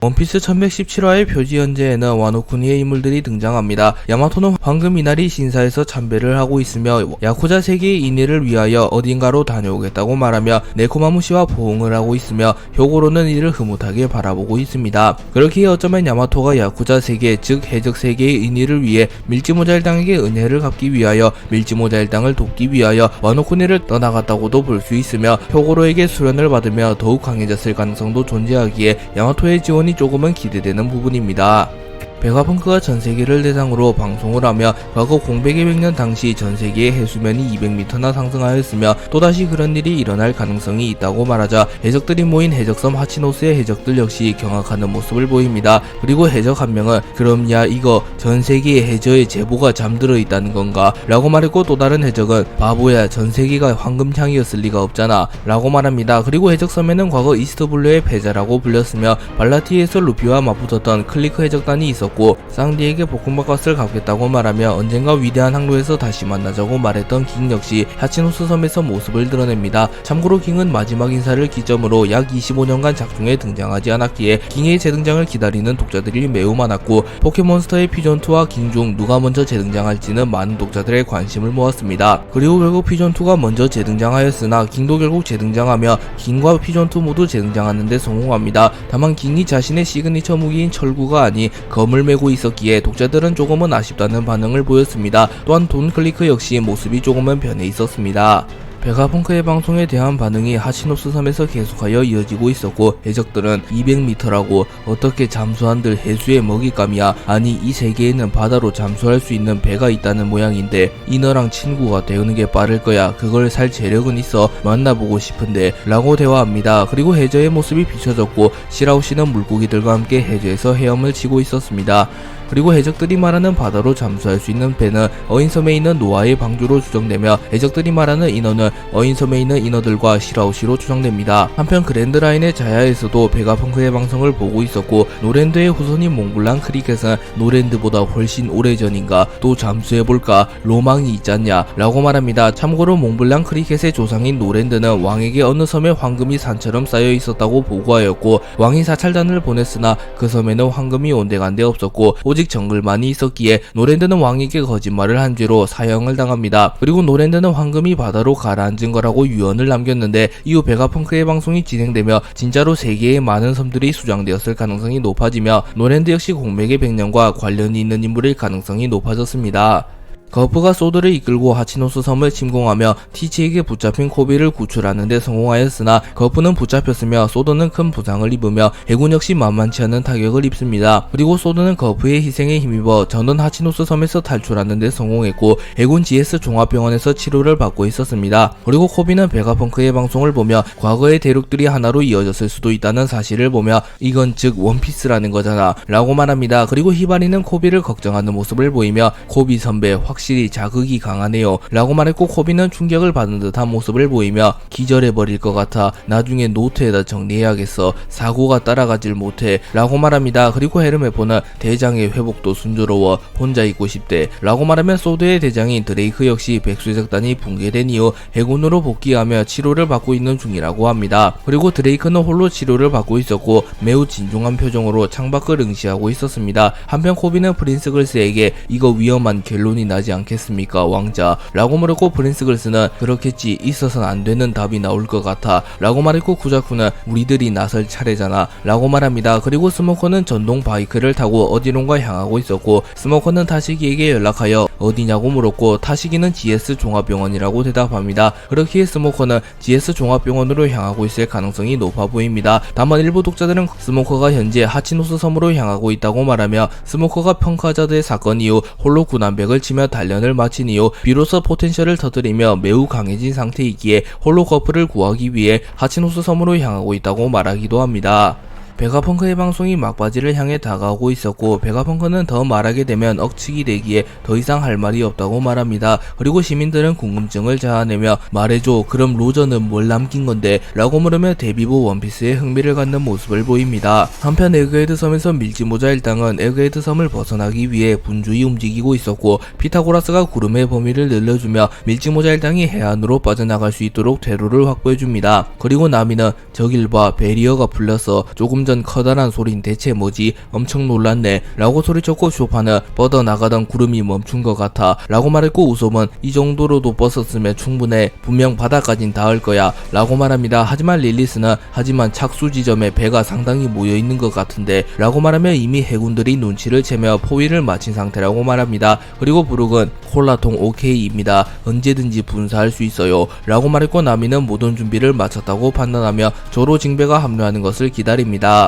원피스 1117화의 표지 현재에는 와노쿠니의 인물들이 등장합니다. 야마토는 황금 이날이 신사에서 참배를 하고 있으며 야쿠자 세계의 인해를 위하여 어딘가로 다녀오겠다고 말하며 네코마무시와 포옹을 하고 있으며 효고로는 이를 흐뭇하게 바라보고 있습니다. 그렇기에 어쩌면 야마토가 야쿠자 세계 즉 해적 세계의 인해를 위해 밀지모자 일당에게 은혜를 갚기 위하여 밀지모자 일당을 돕기 위하여 와노쿠니를 떠나갔다고도 볼 수 있으며 효고로에게 수련을 받으며 더욱 강해졌을 가능성도 존재하기에 야마토의 지원이 조금은 기대되는 부분입니다. 베가펑크가 전세계를 대상으로 방송을 하며 과거 공백의 100년 당시 전세계의 해수면이 200m나 상승하였으며 또다시 그런 일이 일어날 가능성이 있다고 말하자 해적들이 모인 해적섬 하치노스의 해적들 역시 경악하는 모습을 보입니다. 그리고 해적 한 명은 그럼 야 이거 전세계의 해저에 제보가 잠들어 있다는 건가? 라고 말했고 또 다른 해적은 바보야 전세계가 황금향이었을 리가 없잖아 라고 말합니다. 그리고 해적섬에는 과거 이스트블루의 패자라고 불렸으며 발라티에서 루피와 맞붙었던 클리크 해적단이 있었고 쌍디에게 볶음밥값을 갚겠다고 말하며 언젠가 위대한 항로에서 다시 만나자고 말했던 깅 역시 하치노스 섬에서 모습을 드러냅니다. 참고로 깅은 마지막 인사를 기점으로 약 25년간 작중에 등장하지 않았기에 깅의 재등장을 기다리는 독자들이 매우 많았고 포켓몬스터의 퓨전2와 깅 중 누가 먼저 재등장할지는 많은 독자들의 관심을 모았습니다. 그리고 결국 퓨전2가 먼저 재등장하였으나 깅도 결국 재등장하며 깅과 퓨전2 모두 재등장하는데 성공합니다. 다만 깅이 자신의 시그니처 무기인 철구가 아닌 검을 메고 있었기에 독자들은 조금은 아쉽다는 반응을 보였습니다. 또한 돈 클리크 역시 모습이 조금은 변해 있었습니다. 베가펑크의 방송에 대한 반응이 하치노스 섬에서 계속하여 이어지고 있었고 해적들은 200m라고 어떻게 잠수함들 해수의 먹잇감이야. 아니 이 세계에는 바다로 잠수할 수 있는 배가 있다는 모양인데 이너랑 친구가 되는 게 빠를 거야. 그걸 살 재력은 있어. 만나보고 싶은데 라고 대화합니다. 그리고 해저의 모습이 비춰졌고 시라우씨는 물고기들과 함께 해저에서 헤엄을 치고 있었습니다. 그리고 해적들이 말하는 바다로 잠수할 수 있는 배는 어인섬에 있는 노아의 방주로 추정되며 해적들이 말하는 인어는 어인섬에 있는 인어들과 시라우시로 추정됩니다. 한편 그랜드라인의 자야에서도 베가펑크의 방송을 보고 있었고 노랜드의 후손인 몽블랑 크리켓은 노랜드보다 훨씬 오래전인가 또 잠수해볼까 로망이 있잖냐 라고 말합니다. 참고로 몽블랑 크리켓의 조상인 노랜드는 왕에게 어느 섬에 황금이 산처럼 쌓여 있었다고 보고하였고 왕이 사찰단을 보냈으나 그 섬에는 황금이 온데간데 없었고 오직 정글만이 있었기에 노랜드는 왕에게 거짓말을 한 죄로 사형을 당합니다. 그리고 노랜드는 황금이 바다로 가라앉은 거라고 유언을 남겼는데 이후 베가펑크의 방송이 진행되며 진짜로 세계의 많은 섬들이 수장되었을 가능성이 높아지며 노랜드 역시 공백의 100년과 관련이 있는 인물일 가능성이 높아졌습니다. 거프가 소드를 이끌고 하치노스 섬을 침공하며 티치에게 붙잡힌 코비를 구출하는 데 성공하였으나 거프는 붙잡혔으며 소드는 큰 부상을 입으며 해군 역시 만만치 않은 타격을 입습니다. 그리고 소드는 거프의 희생에 힘입어 전원 하치노스 섬에서 탈출하는 데 성공했고 해군 GS 종합병원에서 치료를 받고 있었습니다. 그리고 코비는 베가펑크의 방송을 보며 과거의 대륙들이 하나로 이어졌을 수도 있다는 사실을 보며 이건 즉 원피스라는 거잖아 라고 말합니다. 그리고 히바리는 코비를 걱정하는 모습을 보이며 코비 선배 확실히 자극이 강하네요 라고 말했고 코비는 충격을 받은 듯한 모습을 보이며 기절해버릴 것 같아 나중에 노트에다 정리해야겠어 사고가 따라가질 못해 라고 말합니다. 그리고 헤르메포는 대장의 회복도 순조로워 혼자 있고 싶대 라고 말하면 소드의 대장인 드레이크 역시 백수해적단이 붕괴된 이후 해군으로 복귀하며 치료를 받고 있는 중이라고 합니다. 그리고 드레이크는 홀로 치료를 받고 있었고 매우 진중한 표정으로 창밖을 응시하고 있었습니다. 한편 코비는 프린스 글스에게 이거 위험한 결론이 나지 않겠습니까 왕자 라고 물었고 프린스 글스는 그렇겠지 있어선 안 되는 답이 나올 것 같아 라고 말했고 구자쿠는 우리들이 나설 차례잖아 라고 말합니다. 그리고 스모커는 전동 바이크를 타고 어디론가 향하고 있었고 스모커는 타시기에게 연락하여 어디냐고 물었고 타시기는 GS 종합병원이라고 대답합니다. 그렇기에 스모커는 GS 종합병원으로 향하고 있을 가능성이 높아 보입니다. 다만 일부 독자들은 스모커가 현재 하치노스 섬으로 향하고 있다고 말하며 스모커가 평카자드의 사건 이후 홀로 군함백을 치며 단련을 마친 이후 비로소 포텐셜을 터뜨리며 매우 강해진 상태이기에 홀로 거프를 구하기 위해 하치노스 섬으로 향하고 있다고 말하기도 합니다. 베가펑크의 방송이 막바지를 향해 다가오고 있었고 베가펑크는 더 말하게 되면 억측이 되기에 더 이상 할 말이 없다고 말합니다. 그리고 시민들은 궁금증을 자아내며 말해줘 그럼 로저는 뭘 남긴 건데 라고 물으며 데뷔부 원피스에 흥미를 갖는 모습을 보입니다. 한편 에그헤드 섬에서 밀지모자 일당은 에그헤드 섬을 벗어나기 위해 분주히 움직이고 있었고 피타고라스가 구름의 범위를 늘려주며 밀지모자 일당이 해안으로 빠져나갈 수 있도록 대로를 확보해줍니다. 그리고 나미는 저길 봐 베리어가 풀려서 조금 완전 커다란 소린 대체 뭐지? 엄청 놀랐네 라고 소리쳤고 쇼파는 뻗어나가던 구름이 멈춘 것 같아 라고 말했고 우섭은 이 정도로도 뻗었으면 충분해. 분명 바다까진 닿을 거야 라고 말합니다. 하지만 릴리스는 하지만 착수 지점에 배가 상당히 모여있는 것 같은데 라고 말하며 이미 해군들이 눈치를 채며 포위를 마친 상태라고 말합니다. 그리고 브룩은 콜라통 오케이입니다. 언제든지 분사할 수 있어요 라고 말했고 나미는 모든 준비를 마쳤다고 판단하며 조로 징배가 합류하는 것을 기다립니다.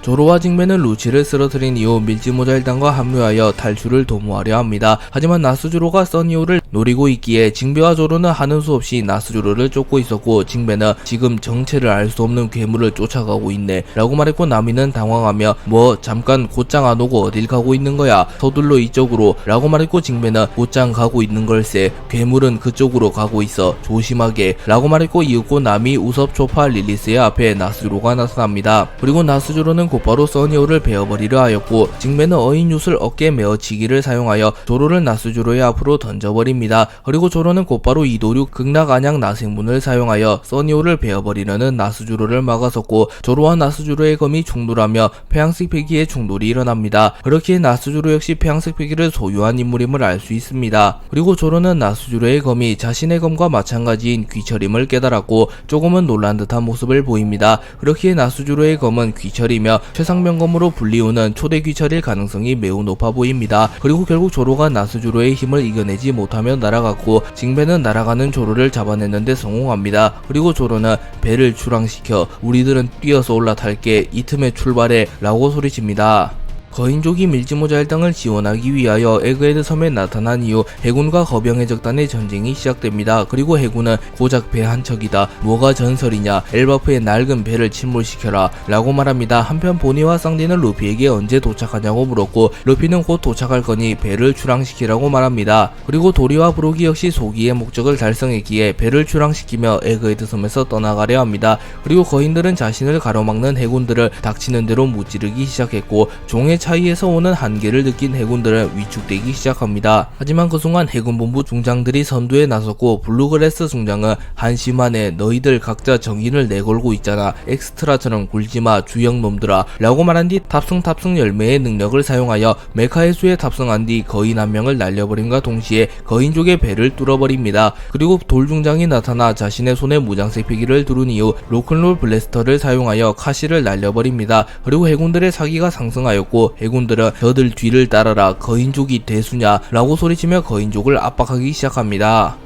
조로와 징배는 루치를 쓰러뜨린 이후 밀지모자 일당과 합류하여 탈출을 도모하려 합니다. 하지만 나스주로가 써니오를 노리고 있기에 징배와 조로는 하는 수 없이 나스주로를 쫓고 있었고 징배는 지금 정체를 알 수 없는 괴물을 쫓아가고 있네 라고 말했고 나미는 당황하며 뭐 잠깐 곧장 안 오고 어딜 가고 있는 거야 서둘러 이쪽으로 라고 말했고 징배는 곧장 가고 있는 걸세 괴물은 그쪽으로 가고 있어 조심하게 라고 말했고 이윽고 나미, 우섭, 초파, 릴리스의 앞에 나스주로가 나타납니다. 그리고 나스주로는 곧바로 써니오를 베어버리려 하였고 징배는 어인윷을 어깨에 메어치기를 사용하여 조로를 나스주로의 앞으로 던져버립니다. 그리고 조로는 곧바로 이도류 극락안양 나생문을 사용하여 써니오를 베어버리려는 나스주로를 막아섰고 조로와 나스주로의 검이 충돌하며 폐양색 패기의 충돌이 일어납니다. 그렇기에 나스주로 역시 폐양색 패기를 소유한 인물임을 알 수 있습니다. 그리고 조로는 나스주로의 검이 자신의 검과 마찬가지인 귀철임을 깨달았고 조금은 놀란 듯한 모습을 보입니다. 그렇기에 나스주로의 검은 귀철이며 최상명검으로 불리우는 초대 귀철일 가능성이 매우 높아 보입니다. 그리고 결국 조로가 나스주로의 힘을 이겨내지 못하며 날아갔고 징배는 날아가는 조로를 잡아냈는데 성공합니다. 그리고 조로는 배를 출항시켜 우리들은 뛰어서 올라탈게 이 틈에 출발해 라고 소리칩니다. 거인족이 밀지모자 일당을 지원하기 위하여 에그헤드 섬에 나타난 이후 해군과 거병의 적단의 전쟁이 시작됩니다. 그리고 해군은 고작 배 한 척이다. 뭐가 전설이냐. 엘바프의 낡은 배를 침몰시켜라 라고 말합니다. 한편 보니와 쌍디는 루피에게 언제 도착하냐고 물었고 루피는 곧 도착할 거니 배를 출항시키라고 말합니다. 그리고 도리와 브록이 역시 소기의 목적을 달성했기에 배를 출항시키며 에그헤드 섬에서 떠나가려 합니다. 그리고 거인들은 자신을 가로막는 해군들을 닥치는 대로 무찌르기 시작했고 종의 차이에서 오는 한계를 느낀 해군들은 위축되기 시작합니다. 하지만 그 순간 해군본부 중장들이 선두에 나섰고 블루그래스 중장은 한심하네 너희들 각자 정의를 내걸고 있잖아 엑스트라처럼 굴지마 주역놈들아 라고 말한 뒤 탑승 열매의 능력을 사용하여 메카의 수에 탑승한 뒤 거인 한 명을 날려버림과 동시에 거인족의 배를 뚫어버립니다. 그리고 돌중장이 나타나 자신의 손에 무장색 피기를 두른 이후 로큰롤 블래스터를 사용하여 카시를 날려버립니다. 그리고 해군들의 사기가 상승하였고 해군들은 저들 뒤를 따라라 거인족이 대수냐 라고 소리치며 거인족을 압박하기 시작합니다.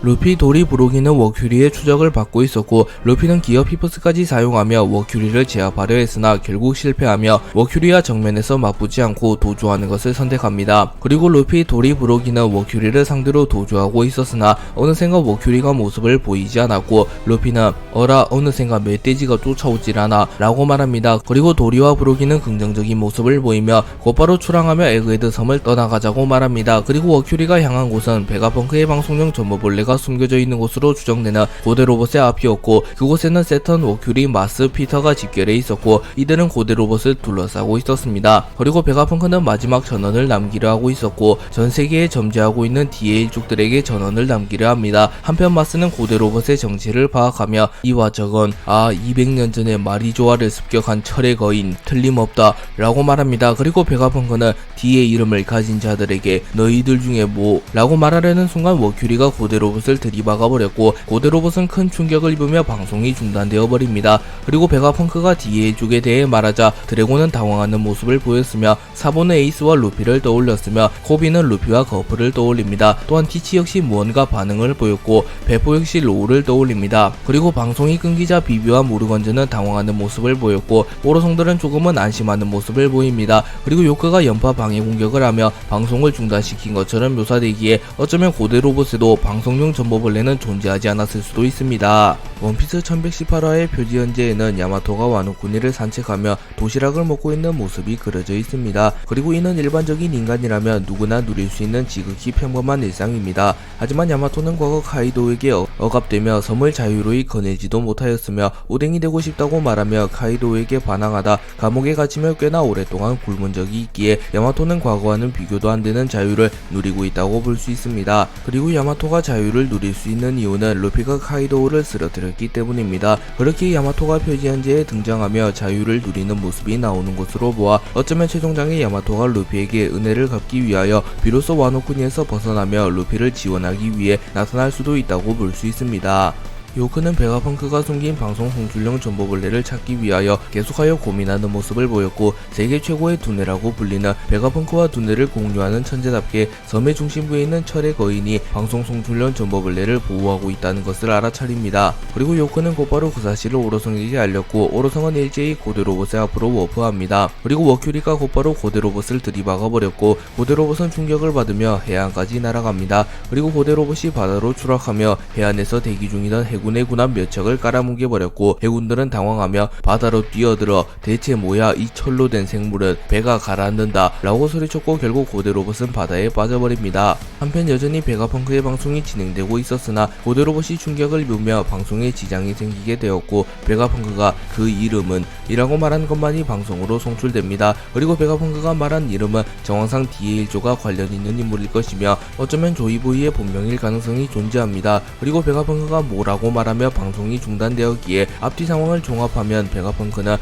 루피, 도리, 브로기는 워큐리의 추적을 받고 있었고 루피는 기어 피퍼스까지 사용하며 워큐리를 제압하려 했으나 결국 실패하며 워큐리와 정면에서 맞붙지 않고 도주하는 것을 선택합니다. 그리고 루피, 도리, 브로기는 워큐리를 상대로 도주하고 있었으나 어느샌가 워큐리가 모습을 보이지 않았고 루피는 어라 어느샌가 멧돼지가 쫓아오질 않아 라고 말합니다. 그리고 도리와 브로기는 긍정적인 모습을 보이며 곧바로 출항하며 에그헤드 섬을 떠나가자고 말합니다. 그리고 워큐리가 향한 곳은 베가펑크의 방송용 전모벌레가 숨겨져 있는 곳으로 추정되는 고대 로봇의 앞이었고 그곳에는 세턴, 워큐리, 마스, 피터가 집결해 있었고 이들은 고대 로봇을 둘러싸고 있었습니다. 그리고 베가펑크는 마지막 전원을 남기려 하고 있었고 전 세계에 점지하고 있는 DA 일족들에게 전원을 남기려 합니다. 한편 마스는 고대 로봇의 정체를 파악하며 이와 저건 200년 전에 마리조아를 습격한 철의 거인 틀림없다 라고 말합니다. 그리고 베가펑크는 D의 이름을 가진 자들에게 너희들 중에 뭐 라고 말하려는 순간 워큐리가 고대 로봇을 들이박아버렸고 고대 로봇은 큰 충격을 입으며 방송이 중단되어 버립니다. 그리고 베가펑크가 D의 쪽에 대해 말하자 드래곤은 당황하는 모습을 보였으며 사보는 에이스와 루피를 떠올렸으며 코비는 루피와 거프를 떠올립니다. 또한 티치 역시 무언가 반응을 보였고 베포 역시 로우를 떠올립니다. 그리고 방송이 끊기자 비비와 모르건즈는 당황하는 모습을 보였고 오로성들은 조금은 안심하는 모습을 보입니다. 그리고 요크가 연파 방해 공격을 하며 방송을 중단시킨 것처럼 묘사되기에 어쩌면 고대 로봇에도 방송용 전모벌레는 존재하지 않았을 수도 있습니다. 원피스 1118화의 표지 현재에는 야마토가 와노쿠니를 산책하며 도시락을 먹고 있는 모습이 그려져 있습니다. 그리고 이는 일반적인 인간이라면 누구나 누릴 수 있는 지극히 평범한 일상입니다. 하지만 야마토는 과거 카이도에게 억압되며 섬을 자유로이 거닐지도 못하였으며 오뎅이 되고 싶다고 말하며 카이도에게 반항하다 감옥에 갇히며 꽤나 오랫동안 굶은 적이 있기에 야마토는 과거와는 비교도 안 되는 자유를 누리고 있다고 볼 수 있습니다. 그리고 야마토가 자유를 자유를 누릴 수 있는 이유는 루피가 카이도우를 쓰러뜨렸기 때문입니다. 그렇게 야마토가 표지현재에 등장하며 자유를 누리는 모습이 나오는 것으로 보아 어쩌면 최종장의 야마토가 루피에게 은혜를 갚기 위하여 비로소 와노쿠니에서 벗어나며 루피를 지원하기 위해 나타날 수도 있다고 볼 수 있습니다. 요크는 베가펑크가 숨긴 방송 송출용 전보벌레를 찾기 위하여 계속하여 고민하는 모습을 보였고 세계 최고의 두뇌라고 불리는 베가펑크와 두뇌를 공유하는 천재답게 섬의 중심부에 있는 철의 거인이 방송 송출용 전보벌레를 보호하고 있다는 것을 알아차립니다. 그리고 요크는 곧바로 그 사실을 오로성에게 알렸고 오로성은 일제히 고대 로봇의 앞으로 워프합니다. 그리고 워큐리가 곧바로 고대 로봇을 들이박아버렸고 고대 로봇은 충격을 받으며 해안까지 날아갑니다. 그리고 고대 로봇이 바다로 추락하며 해안에서 대기 중이던 해군의 군함 몇 척을 깔아뭉개버렸고 해군들은 당황하며 바다로 뛰어들어 대체 뭐야 이 철로 된 생물은 배가 가라앉는다 라고 소리쳤고 결국 고대 로봇은 바다에 빠져버립니다. 한편 여전히 베가펑크의 방송이 진행되고 있었으나 고대 로봇이 충격을 입으며 방송에 지장이 생기게 되었고 베가펑크가 그 이름은 이라고 말한 것만이 방송으로 송출됩니다. 그리고 베가펑크가 말한 이름은 정황상 DA1조가 관련 있는 인물일 것이며 어쩌면 조이보이의 본명일 가능성이 존재합니다. 그리고 베가펑크가 뭐라고 말하며 방송이 중단되었기에 앞뒤 상황을 종합하면 베가펑크는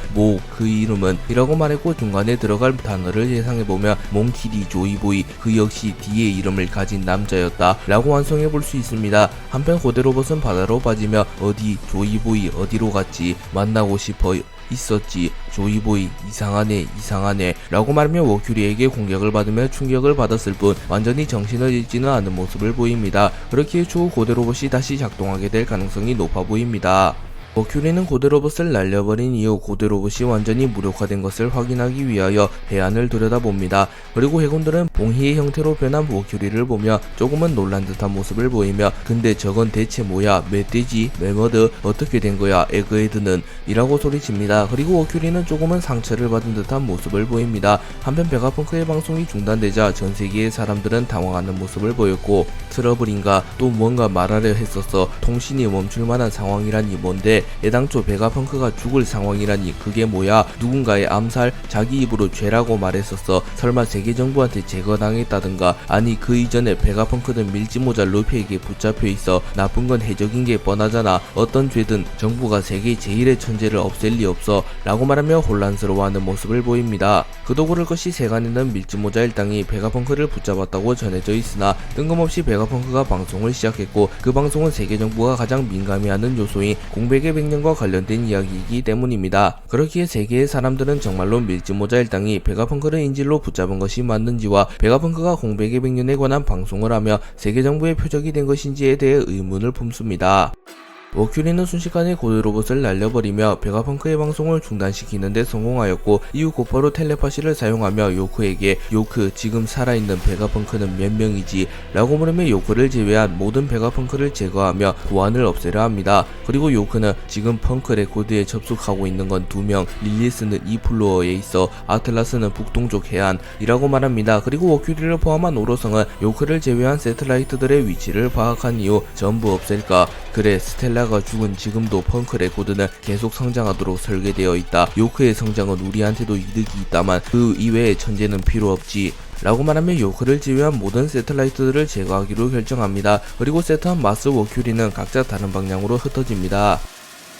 그 이름은 이라고 말했고 중간에 들어갈 단어를 예상해보면 몽키리 조이보이 그 역시 D의 이름을 가진 남자였다 라고 완성해볼 수 있습니다. 한편 고대 로봇은 바다로 빠지며 어디 조이보이 어디로 갔지 만나고 싶어 있었지 조이보이 이상하네 라고 말하며 워큐리에게 공격을 받으며 충격을 받았을 뿐 완전히 정신을 잃지는 않은 모습을 보입니다. 그렇기에 추후 고대 로봇이 다시 작동하게 될 가능성이 높아 보입니다. 워큐리는 고대 로봇을 날려버린 이후 고대 로봇이 완전히 무력화된 것을 확인하기 위하여 해안을 들여다봅니다. 그리고 해군들은 봉희의 형태로 변한 워큐리를 보며 조금은 놀란 듯한 모습을 보이며 근데 저건 대체 뭐야 멧돼지 메머드 어떻게 된 거야 에그헤드는 이라고 소리칩니다. 그리고 워큐리는 조금은 상처를 받은 듯한 모습을 보입니다. 한편 베가펑크의 방송이 중단되자 전 세계의 사람들은 당황하는 모습을 보였고 트러블인가 또 뭔가 말하려 했었어 통신이 멈출 만한 상황이라니 뭔데 애당초 베가펑크가 죽을 상황이라니 그게 뭐야 누군가의 암살 자기 입으로 죄라고 말했었어 설마 세계정부한테 제거당했다든가 아니 그 이전에 베가펑크는 밀짚모자 루피에게 붙잡혀 있어 나쁜 건 해적인 게 뻔하잖아 어떤 죄든 정부가 세계 제일의 천재를 없앨 리 없어 라고 말하며 혼란스러워하는 모습을 보입니다. 그도 그럴 것이 세간에는 밀짚모자 일당이 베가펑크를 붙잡았다고 전해져 있으나 뜬금없이 베가펑크가 방송을 시작했고 그 방송은 세계정부가 가장 민감해하는 요소인 공백의 백년과 관련된 이야기이기 때문입니다. 그렇기에 세계의 사람들은 정말로 밀짚모자 일당이 베가펑크를 인질로 붙잡은 것이 맞는지와 베가펑크가 공백의 백년에 관한 방송을 하며 세계정부의 표적이 된 것인지에 대해 의문을 품습니다. 워큐리는 순식간에 고대 로봇을 날려버리며 베가펑크의 방송을 중단시키는데 성공하였고 이후 곧바로 텔레파시를 사용하며 요크에게 요크 지금 살아있는 베가펑크는 몇 명이지 라고 물으며 요크를 제외한 모든 베가펑크를 제거하며 보안을 없애려 합니다. 그리고 요크는 지금 펑크 레코드에 접속하고 있는 건 2명 릴리스는 이 플로어에 있어 아틀라스는 북동쪽 해안이라고 말합니다. 그리고 워큐리를 포함한 오로성은 요크를 제외한 세틀라이트들의 위치를 파악한 이후 전부 없앨까 그래 스텔라가 죽은 지금도 펑크 레코드는 계속 성장하도록 설계되어 있다. 요크의 성장은 우리한테도 이득이 있다만 그 이외의 천재는 필요 없지 라고 말하며 요크를 제외한 모든 세틀라이트들을 제거하기로 결정합니다. 그리고 세트한 마스 워큐리는 각자 다른 방향으로 흩어집니다.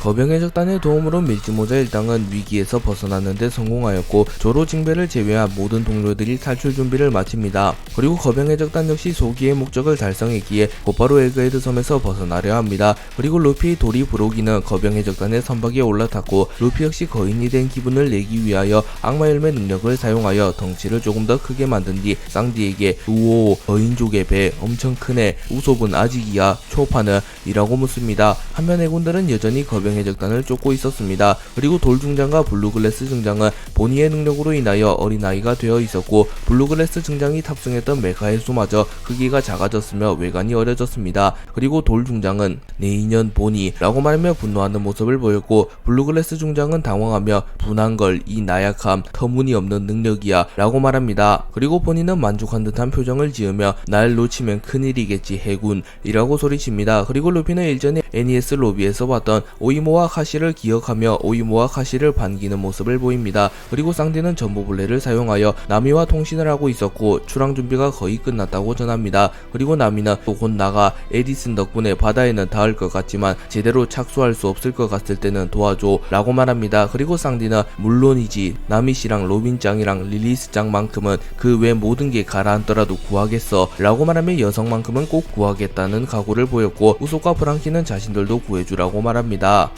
거병의 적단의 도움으로 밀짚모자 일당은 위기에서 벗어났는데 성공하였고 조로 징배를 제외한 모든 동료들이 탈출 준비를 마칩니다. 그리고 거병의 적단 역시 소기의 목적을 달성했기에 곧바로 에그헤드 섬에서 벗어나려 합니다. 그리고 루피 도리 브로기는 거병의 적단의 선박에 올라탔고 루피 역시 거인이 된 기분을 내기 위하여 악마 열매 능력을 사용하여 덩치를 조금 더 크게 만든 뒤 쌍디에게 우오 거인족의 배 엄청 크네 우솝은 아직이야 초파는 이라고 묻습니다. 한편 해군들은 여전히 거병의 적단을 쫓고 있었습니다. 그리고 돌중장과 블루글래스 증장은 본의의 능력으로 인하여 어린아이가 되어 있었고 블루글래스 증장이 탑승했던 메카의 수마저 크기가 작아졌으며 외관이 어려졌습니다. 그리고 돌중장은 내 인연 보니 라고 말하며 분노하는 모습을 보였고 블루글래스 중장은 당황하며 분한걸 이 나약함 터무니없는 능력이야 라고 말합니다. 그리고 본인은 만족한 듯한 표정을 지으며 날 놓치면 큰일이겠지 해군 이라고 소리칩니다. 그리고 루피는 일전에 NES 로비에서 봤던 오이모와 카시를 기억하며 오이모와 카시를 반기는 모습을 보입니다. 그리고 쌍디는 전보블레를 사용하여 나미와 통신을 하고 있었고 출항 준비가 거의 끝났다고 전합니다. 그리고 나미는 곧 나가 에디슨 덕분에 바다에는 닿을 것 같지만 제대로 착수할 수 없을 것 같을 때는 도와줘 라고 말합니다. 그리고 쌍디는 물론이지 나미씨랑 로빈짱이랑 릴리스짱만큼은 그 외 모든 게 가라앉더라도 구하겠어 라고 말하며 여성만큼은 꼭 구하겠다는 각오를 보였고 우소과 프랑키는 자신들도 구해주라고 말합니다.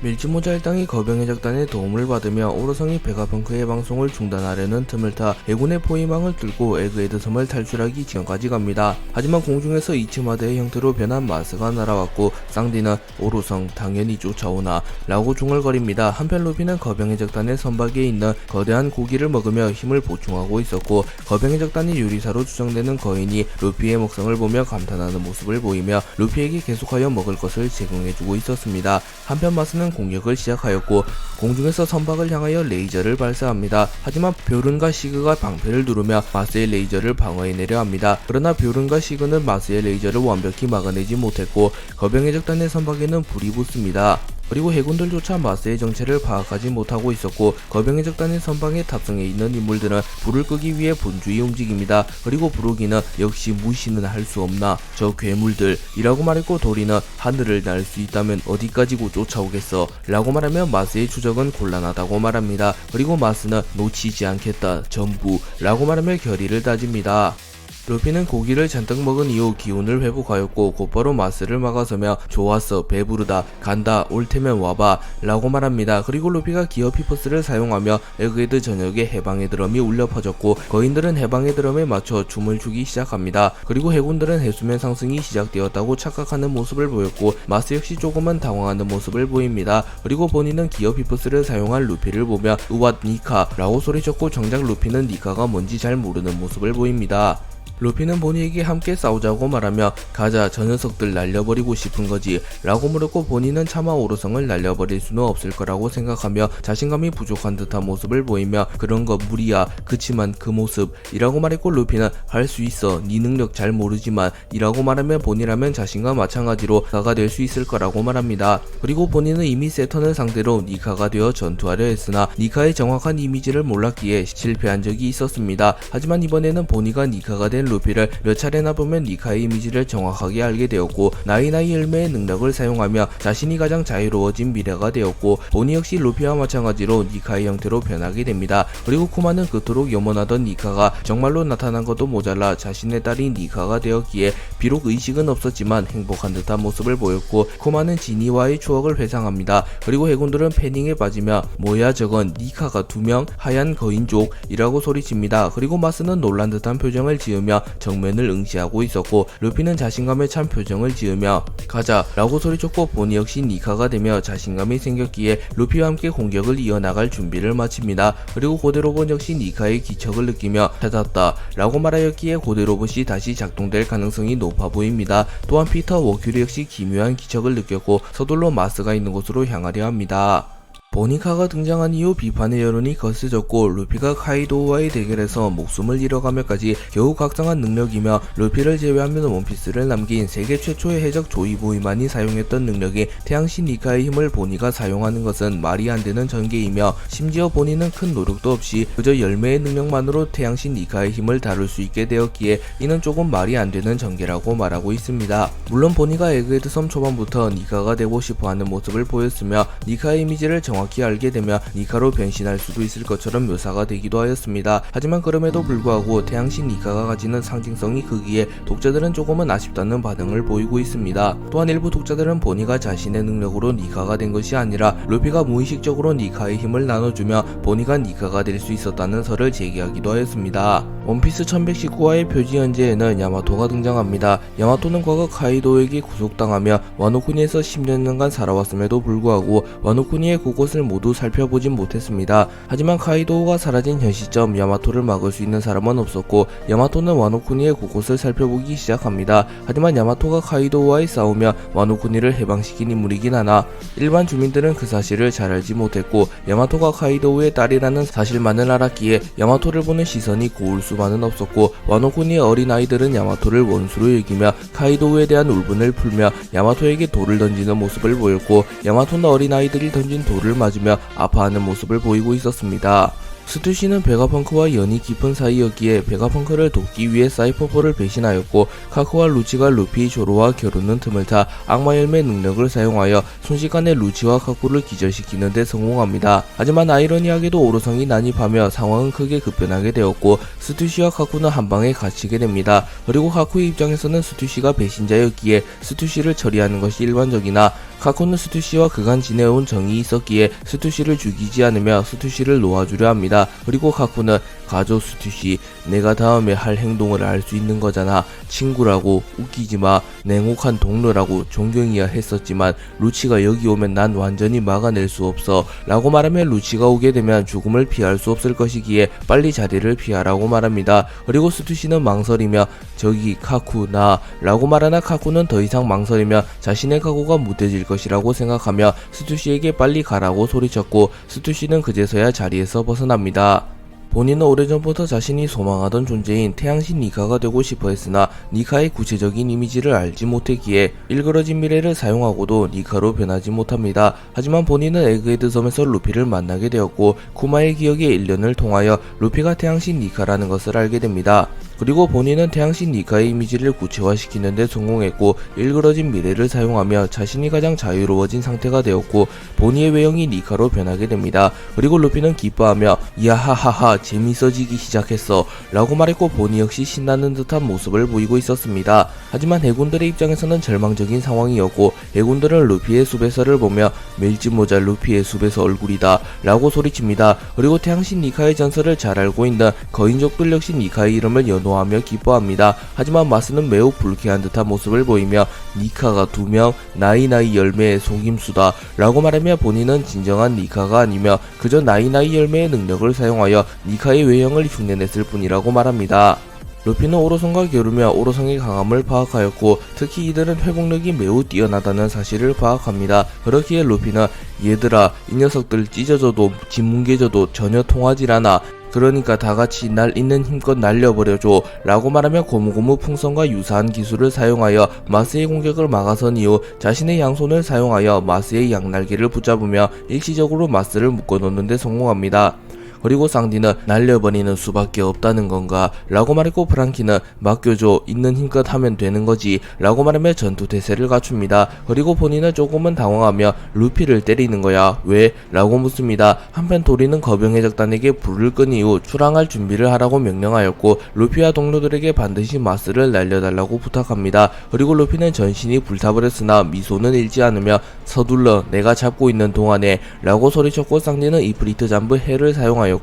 밀짚모자 일당이 거병의 작단의 도움을 받으며 오로성이 베가펑크의 방송을 중단하려는 틈을 타 해군의 포위망을 뚫고 에그헤드 섬을 탈출하기 지점까지 갑니다. 하지만 공중에서 이츠마대의 형태로 변한 마스가 날아왔고 쌍디는 오로성 당연히 쫓아오나 라고 중얼거립니다. 한편 루피는 거병의 작단의 선박에 있는 거대한 고기를 먹으며 힘을 보충하고 있었고 거병의 작단이 요리사로 추정되는 거인이 루피의 먹성을 보며 감탄하는 모습을 보이며 루피에게 계속하여 먹을 것을 제공해주고 있었습니다. 한편 마스는 공격을 시작하였고 공중에서 선박을 향하여 레이저를 발사합니다. 하지만 뵘른과 시그가 방패를 누르며 마스의 레이저를 방어해내려 합니다. 그러나 뵘른과 시그는 마스의 레이저를 완벽히 막아내지 못했고 거병의 적단의 선박에는 불이 붙습니다. 그리고 해군들조차 마스의 정체를 파악하지 못하고 있었고 거병의 적단의 선박에 탑승해 있는 인물들은 불을 끄기 위해 분주히 움직입니다. 그리고 부르기는 역시 무시는 할 수 없나 저 괴물들 이라고 말했고 도리는 하늘을 날 수 있다면 어디까지고 쫓아오겠어 라고 말하며 마스의 추적은 곤란하다고 말합니다. 그리고 마스는 놓치지 않겠다 전부 라고 말하며 결의를 다집니다. 루피는 고기를 잔뜩 먹은 이후 기운을 회복하였고 곧바로 마스를 막아서며 좋았어 배부르다 간다 올 테면 와봐 라고 말합니다. 그리고 루피가 기어 피퍼스를 사용하며 에그헤드 전역에 해방의 드럼이 울려 퍼졌고 거인들은 해방의 드럼에 맞춰 춤을 추기 시작합니다. 그리고 해군들은 해수면 상승이 시작되었다고 착각하는 모습을 보였고 마스 역시 조금은 당황하는 모습을 보입니다. 그리고 본인은 기어 피퍼스를 사용한 루피를 보며 우왓 니카 라고 소리쳤고 정작 루피는 니카가 뭔지 잘 모르는 모습을 보입니다. 루피는 보니에게 함께 싸우자고 말하며 가자 저 녀석들 날려버리고 싶은거지 라고 물었고 본인은 차마 오로성을 날려버릴 수는 없을 거라고 생각하며 자신감이 부족한 듯한 모습을 보이며 그런 거 무리야 그치만 그 모습 이라고 말했고 루피는 할 수 있어 네 능력 잘 모르지만 이라고 말하며 본이라면 자신과 마찬가지로 니카가 될 수 있을 거라고 말합니다. 그리고 본인은 이미 세턴을 상대로 니카가 되어 전투하려 했으나 니카의 정확한 이미지를 몰랐기에 실패한 적이 있었습니다. 하지만 이번에는 본이가 니카가 된 루피를 몇 차례나 보면 니카의 이미지를 정확하게 알게 되었고 나이나이 열매의 능력을 사용하며 자신이 가장 자유로워진 미래가 되었고 보니 역시 루피와 마찬가지로 니카의 형태로 변하게 됩니다. 그리고 쿠마는 그토록 염원하던 니카가 정말로 나타난 것도 모자라 자신의 딸이 니카가 되었기에 비록 의식은 없었지만 행복한 듯한 모습을 보였고 쿠마는 지니와의 추억을 회상합니다. 그리고 해군들은 패닝에 빠지며 뭐야 저건 니카가 2명 하얀 거인족 이라고 소리칩니다. 그리고 마스는 놀란 듯한 표정을 지으며 정면을 응시하고 있었고 루피는 자신감에 찬 표정을 지으며 가자 라고 소리쳤고 보니 역시 니카가 되며 자신감이 생겼기에 루피와 함께 공격을 이어나갈 준비를 마칩니다. 그리고 고대 로봇 역시 니카의 기척을 느끼며 찾았다 라고 말하였기에 고대 로봇이 다시 작동될 가능성이 높아 보입니다. 또한 피터 워큐리 역시 기묘한 기척을 느꼈고 서둘러 마스가 있는 곳으로 향하려 합니다. 보니카가 등장한 이후 비판의 여론이 거세졌고 루피가 카이도우와의 대결에서 목숨을 잃어가며까지 겨우 각성한 능력이며 루피를 제외하면 원피스를 남긴 세계 최초의 해적 조이보이만이 사용했던 능력인 태양신 니카의 힘을 보니가 사용하는 것은 말이 안 되는 전개이며 심지어 보니는 큰 노력도 없이 그저 열매의 능력만으로 태양신 니카의 힘을 다룰 수 있게 되었기에 이는 조금 말이 안 되는 전개라고 말하고 있습니다. 물론 보니가 에그헤드 섬 초반부터 니카가 되고 싶어하는 모습을 보였으며 니카의 이미지를 정확히 알게 되면 니카로 변신할 수도 있을 것처럼 묘사가 되기도 하였습니다. 하지만 그럼에도 불구하고 태양신 니카가 가지는 상징성이 크기에 독자들은 조금은 아쉽다는 반응을 보이고 있습니다. 또한 일부 독자들은 보니가 자신의 능력으로 니카가 된 것이 아니라 루피가 무의식적으로 니카의 힘을 나눠주며 보니가 니카가 될 수 있었다는 설을 제기하기도 하였습니다. 원피스 1119화의 표지 현재에는 야마토가 등장합니다. 야마토는 과거 카이도에게 구속당하며 와노쿠니에서 10년간 살아왔음에도 불구하고 와노쿠니의 곳곳에 곳을 모두 살펴보진 못했습니다. 하지만 카이도우가 사라진 현 시점 야마토를 막을 수 있는 사람은 없었고 야마토는 와노쿠니의 곳곳을 살펴보기 시작합니다. 하지만 야마토가 카이도우와의 싸우며 와노쿠니를 해방시킨 인물이긴 하나 일반 주민들은 그 사실을 잘 알지 못했고 야마토가 카이도우의 딸이라는 사실만을 알았기에 야마토를 보는 시선이 고울 수만은 없었고 와노쿠니의 어린아이들은 야마토를 원수로 여기며 카이도우에 대한 울분을 풀며 야마토에게 돌을 던지는 모습을 보였고 야마토는 어린아이들이 던진 돌을 맞으며 아파하는 모습을 보이고 있었습니다. 스투시는 베가펑크와 연이 깊은 사이였기에 베가펑크를 돕기 위해 사이퍼4를 배신하였고 카쿠와 루치가 루피 조로와 겨루는 틈을 타 악마열매 능력을 사용하여 순식간에 루치와 카쿠를 기절시키는 데 성공합니다. 하지만 아이러니하게도 오로성이 난입하며 상황은 크게 급변하게 되었고 스투시와 카쿠는 한방에 갇히게 됩니다. 그리고 카쿠의 입장에서는 스투시가 배신자였기에 스투시를 처리하는 것이 일반적이나 카쿠는 스투시와 그간 지내온 정이 있었기에 스투시를 죽이지 않으며 스투시를 놓아주려 합니다. 그리고 카쿠는 가조 스투시, 내가 다음에 할 행동을 알 수 있는 거잖아. 친구라고, 웃기지마. 냉혹한 동료라고 존경이야 했었지만 루치가 여기 오면 난 완전히 막아낼 수 없어 라고 말하며 루치가 오게 되면 죽음을 피할 수 없을 것이기에 빨리 자리를 피하라고 말합니다. 그리고 스투시는 망설이며 저기 카쿠 나 라고 말하나 카쿠는 더 이상 망설이며 자신의 각오가 무뎌질 것이라고 생각하며 스투시에게 빨리 가라고 소리쳤고 스투시는 그제서야 자리에서 벗어납니다. 본인은 오래전부터 자신이 소망하던 존재인 태양신 니카가 되고 싶어 했으나 니카의 구체적인 이미지를 알지 못했기에 일그러진 미래를 사용하고도 니카로 변하지 못합니다. 하지만 본인은 에그헤드 섬에서 루피를 만나게 되었고 쿠마의 기억의 일련을 통하여 루피가 태양신 니카라는 것을 알게 됩니다. 그리고 본인은 태양신 니카의 이미지를 구체화시키는 데 성공했고 일그러진 미래를 사용하며 자신이 가장 자유로워진 상태가 되었고 보니의 외형이 니카로 변하게 됩니다. 그리고 루피는 기뻐하며 야하하하 재밌어지기 시작했어 라고 말했고 보니 역시 신나는 듯한 모습을 보이고 있었습니다. 하지만 해군들의 입장에서는 절망적인 상황이었고 해군들은 루피의 숲에서를 보며 멜지모자 루피의 숲에서 얼굴이다 라고 소리칩니다. 그리고 태양신 니카의 전설을 잘 알고 있는 거인족들 역시 니카의 이름을 연호하며 기뻐합니다. 하지만 마스는 매우 불쾌한 듯한 모습을 보이며 니카가 2명 나이나이 열매의 속임수다 라고 말하며 본인은 진정한 니카가 아니며 그저 나이나이 열매의 능력을 사용하여 니카의 외형을 흉내냈을 뿐이라고 말합니다. 루피는 오로성과 겨루며 오로성의 강함을 파악하였고 특히 이들은 회복력이 매우 뛰어나다는 사실을 파악합니다. 그렇기에 루피는 얘들아 이 녀석들 찢어져도 짓뭉개져도 전혀 통하질 않아. 그러니까 다같이 날 있는 힘껏 날려버려줘 라고 말하며 고무고무 풍선과 유사한 기술을 사용하여 마스의 공격을 막아선 이후 자신의 양손을 사용하여 마스의 양날개를 붙잡으며 일시적으로 마스를 묶어놓는 데 성공합니다. 그리고 쌍디는 날려버리는 수밖에 없다는 건가 라고 말했고 프랑키는 맡겨줘 있는 힘껏 하면 되는 거지 라고 말하며 전투태세를 갖춥니다. 그리고 본인은 조금은 당황하며 루피를 때리는 거야 왜? 라고 묻습니다. 한편 도리는 거병해적단에게 불을 끈 이후 출항할 준비를 하라고 명령하였고 루피와 동료들에게 반드시 마스를 날려달라고 부탁합니다. 그리고 루피는 전신이 불타버렸으나 미소는 잃지 않으며 서둘러 내가 잡고 있는 동안에 라고 소리쳤고 쌍디는 이프리트 잠브 해를 사용하였고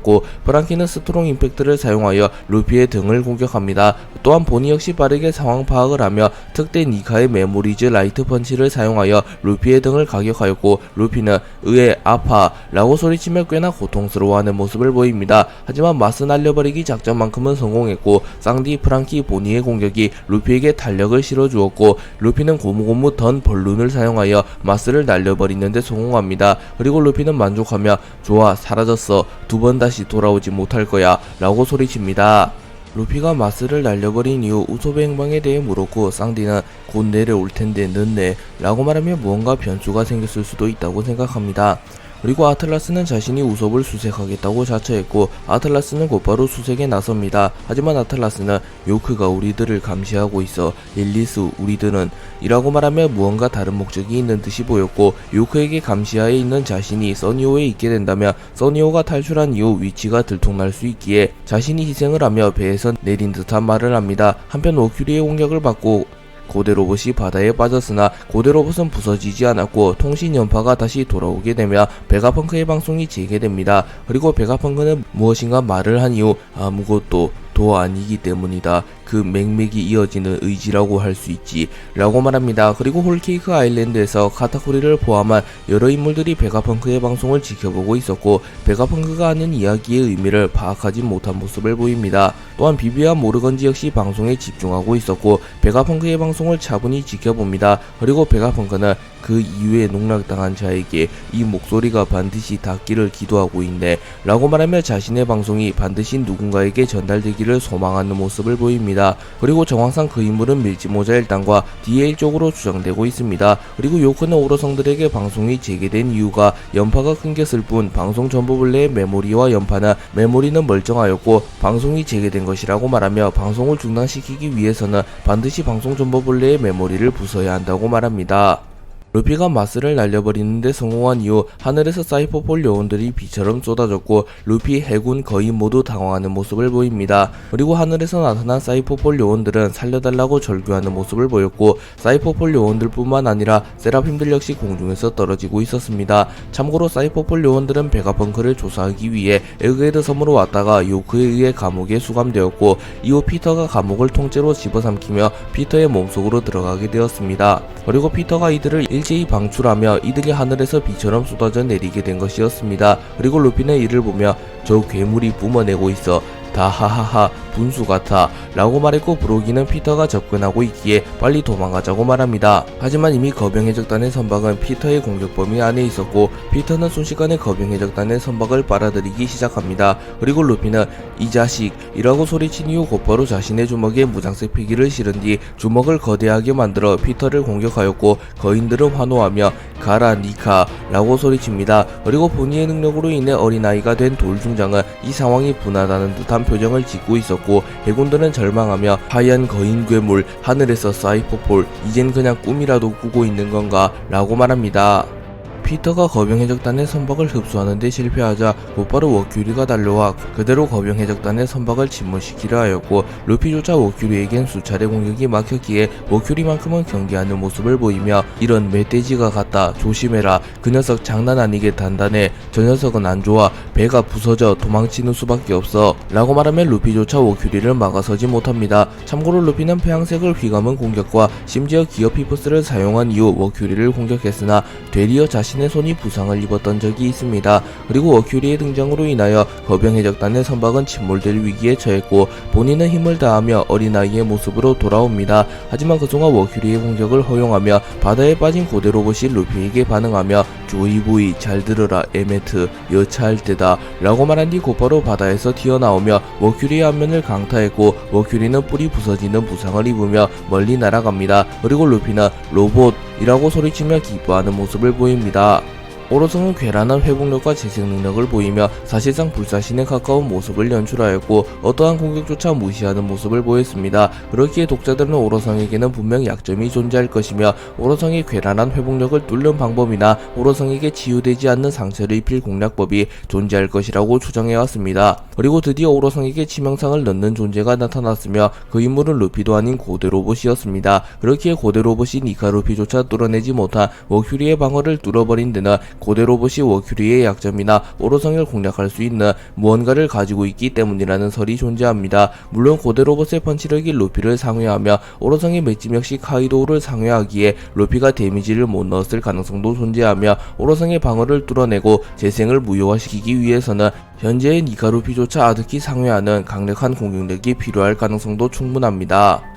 프랑키는 스트롱 임팩트를 사용하여 루피의 등을 공격합니다. 또한 보니 역시 빠르게 상황 파악을 하며 특대 니카의 메모리즈 라이트 펀치를 사용하여 루피의 등을 가격하였고 루피는 으에 아파 라고 소리치며 꽤나 고통스러워하는 모습을 보입니다. 하지만 마스 날려버리기 작전만큼은 성공했고 쌍디, 프랑키, 보니의 공격이 루피에게 탄력을 실어주었고 루피는 고무고무 던 벌룬을 사용하여 마스를 날려버리는 데 성공합니다. 그리고 루피는 만족하며 좋아 사라졌어 두 번 다시 돌아오지 못할 거야 라고 소리칩니다. 루피가 마스를 날려버린 이후 우소배 행방에 대해 물었고 쌍디는 곧 내려올 텐데 늦네 라고 말하며 무언가 변수가 생겼을 수도 있다고 생각합니다. 그리고 아틀라스는 자신이 우섭을 수색하겠다고 자처했고 아틀라스는 곧바로 수색에 나섭니다. 하지만 아틀라스는 요크가 우리들을 감시하고 있어 릴리스 우리들은 이라고 말하며 무언가 다른 목적이 있는 듯이 보였고 요크에게 감시하에 있는 자신이 써니오에 있게 된다면 써니오가 탈출한 이후 위치가 들통날 수 있기에 자신이 희생을 하며 배에서 내린 듯한 말을 합니다. 한편 오큐리의 공격을 받고 고대 로봇이 바다에 빠졌으나 고대 로봇은 부서지지 않았고 통신 연파가 다시 돌아오게 되며 베가펑크의 방송이 재개됩니다. 그리고 베가펑크는 무엇인가 말을 한 이후 아무것도 도 아니기 때문이다. 그 맥맥이 이어지는 의지라고 할 수 있지 라고 말합니다. 그리고 홀케이크 아일랜드에서 카타쿠리를 포함한 여러 인물들이 베가펑크의 방송을 지켜보고 있었고 베가펑크가 하는 이야기의 의미를 파악하지 못한 모습을 보입니다. 또한 비비와 모르건지 역시 방송에 집중하고 있었고 베가펑크의 방송을 차분히 지켜봅니다. 그리고 베가펑크는 그 이후에 농락당한 자에게 이 목소리가 반드시 닿기를 기도하고 있네 라고 말하며 자신의 방송이 반드시 누군가에게 전달되기를 소망하는 모습을 보입니다. 그리고 정황상 그 인물은 밀지모자 일당과 DL 쪽으로 추정되고 있습니다. 그리고 요크는 오로성들에게 방송이 재개된 이유가 연파가 끊겼을 뿐 방송 전보블레의 메모리와 연파는 메모리는 멀쩡하였고 방송이 재개된 것이라고 말하며 방송을 중단시키기 위해서는 반드시 방송 전보블레의 메모리를 부숴야 한다고 말합니다. 루피가 마스를 날려버리는데 성공한 이후 하늘에서 사이퍼폴 요원들이 비처럼 쏟아졌고 루피, 해군, 거인 모두 당황하는 모습을 보입니다. 그리고 하늘에서 나타난 사이퍼폴 요원들은 살려달라고 절규하는 모습을 보였고 사이퍼폴 요원들뿐만 아니라 세라핌들 역시 공중에서 떨어지고 있었습니다. 참고로 사이퍼폴 요원들은 베가펑크를 조사하기 위해 에그헤드 섬으로 왔다가 요크에 의해 감옥에 수감되었고 이후 피터가 감옥을 통째로 집어삼키며 피터의 몸속으로 들어가게 되었습니다. 그리고 피터가 이들을 일제히 방출하며 이들이 하늘에서 비처럼 쏟아져 내리게 된 것이었습니다. 그리고 루피는 이를 보며 저 괴물이 뿜어내고 있어 다하하하 분수 같아 라고 말했고 브로기는 피터가 접근하고 있기에 빨리 도망가자고 말합니다. 하지만 이미 거병해적단의 선박은 피터의 공격 범위 안에 있었고 피터는 순식간에 거병해적단의 선박을 빨아들이기 시작합니다. 그리고 루피는 이 자식이라고 소리친 이후 곧바로 자신의 주먹에 무장색 피기를 실은 뒤 주먹을 거대하게 만들어 피터를 공격하였고 거인들은 환호하며 가라 니카 라고 소리칩니다. 그리고 본인의 능력으로 인해 어린아이가 된 돌중장은 이 상황이 분하다는 듯한 표정을 짓고 있었고 해군들은 절망하며 하얀 거인 괴물 하늘에서 사이퍼폴 이젠 그냥 꿈이라도 꾸고 있는 건가 라고 말합니다. 피터가 거병해적단의 선박을 흡수하는데 실패하자 곧바로 워큐리가 달려와 그대로 거병해적단의 선박을 침몰시키려 하였고 루피조차 워큐리에겐 수차례 공격이 막혔기에 워큐리만큼은 경계하는 모습을 보이며 이런 멧돼지가 같다 조심해라 그 녀석 장난 아니게 단단해 저 녀석은 안 좋아 배가 부서져 도망치는 수밖에 없어 라고 말하며 루피조차 워큐리를 막아서지 못합니다. 참고로 루피는 폐양색을 휘감은 공격과 심지어 기어 피프스를 사용한 이후 워큐리를 공격했으나 되리어 자신의 손이 부상을 입었던 적이 있습니다. 그리고 워큐리의 등장으로 인하여 거병해적단의 선박은 침몰될 위기에 처했고 본인은 힘을 다하며 어린아이의 모습으로 돌아옵니다. 하지만 그동안 워큐리의 공격을 허용하며 바다에 빠진 고대 로봇이 루피에게 반응하며 조이보이 잘 들어라 에메트 여차할 때다 라고 말한 뒤 곧바로 바다에서 튀어나오며 워큐리의 안면을 강타했고 워큐리는 뿔이 부서지는 부상을 입으며 멀리 날아갑니다. 그리고 루피는 로봇이라고 소리치며 기뻐하는 모습을 보입니다. 오로성은 괴란한 회복력과 재생 능력을 보이며 사실상 불사신에 가까운 모습을 연출하였고 어떠한 공격조차 무시하는 모습을 보였습니다. 그렇기에 독자들은 오로성에게는 분명 약점이 존재할 것이며 오로성의 괴란한 회복력을 뚫는 방법이나 오로성에게 치유되지 않는 상처를 입힐 공략법이 존재할 것이라고 추정해왔습니다. 그리고 드디어 오로성에게 치명상을 넣는 존재가 나타났으며 그 인물은 루피도 아닌 고대 로봇이었습니다. 그렇기에 고대 로봇이 니카 루피조차 뚫어내지 못한 워큐리의 방어를 뚫어버린 데는 고대 로봇이 워큐리의 약점이나 오로성을 공략할 수 있는 무언가를 가지고 있기 때문이라는 설이 존재합니다. 물론 고대 로봇의 펀치력이 루피를 상회하며 오로성의 맷집 역시 카이도우를 상회하기에 루피가 데미지를 못 넣었을 가능성도 존재하며 오로성의 방어를 뚫어내고 재생을 무효화시키기 위해서는 현재의 니카 루피조차 아득히 상회하는 강력한 공격력이 필요할 가능성도 충분합니다.